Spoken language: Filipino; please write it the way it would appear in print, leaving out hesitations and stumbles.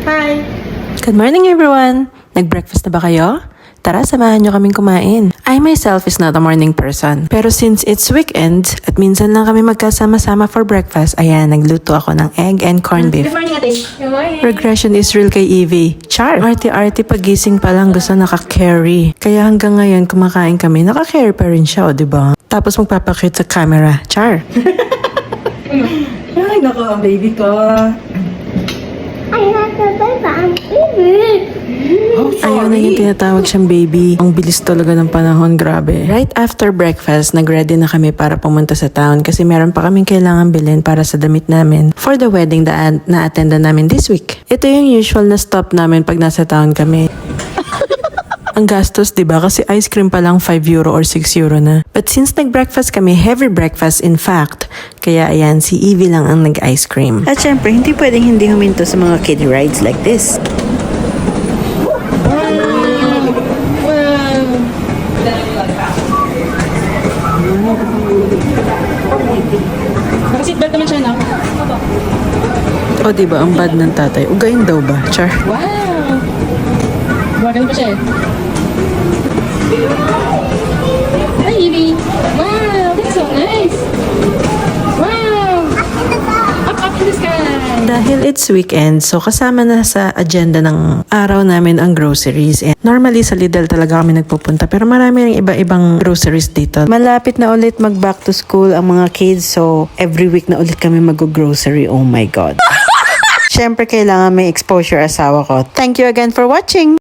Hi! Good morning everyone! Nag-breakfast na ba kayo? Tara, samahan nyo kaming kumain. I myself is not a morning person. Pero since it's weekend at minsan lang kami magkasama-sama for breakfast, ayan, nagluto ako ng egg and corned beef. Good morning, ate. Good morning. Regression is real kay Evie. Char! Arte-arte pagising pa lang gusto naka-carry. Kaya hanggang ngayon kumakain kami, naka-carry pa rin siya, o diba? Tapos magpapakit sa camera. Char! Ay, naku, ang baby ko. I have to buy ang baby. Ayun na yung tinatawag siyang baby. Ang bilis talaga ng panahon, grabe. Right after breakfast, nag-ready na kami para pumunta sa town kasi meron pa kaming kailangan bilhin para sa damit namin for the wedding na attendan namin this week. Ito yung usual na stop namin pag nasa town kami. Ang gastos, diba? Kasi ice cream pa lang 5 euro or 6 euro na. But since nag-breakfast kami, heavy breakfast in fact, kaya ayan, si Evie lang ang nag-ice cream. At syempre, hindi pwedeng hindi huminto sa mga kiddie rides like this. Naka-seatbelt naman siya, no? O diba, ang bad ng tatay. Ugayin daw ba? Char. Wow! Gumagal pa siya eh. Hi, Evie! Wow! That's so nice! Wow! Up in the sky! Dahil it's weekend, so kasama na sa agenda ng araw namin ang groceries. And normally sa Lidl talaga kami nagpupunta, pero marami ring iba-ibang groceries dito. Malapit na ulit mag back to school ang mga kids, so every week na ulit kami mag-grocery. Oh my God. Siyempre kailangan may exposure asawa ko. Thank you again for watching!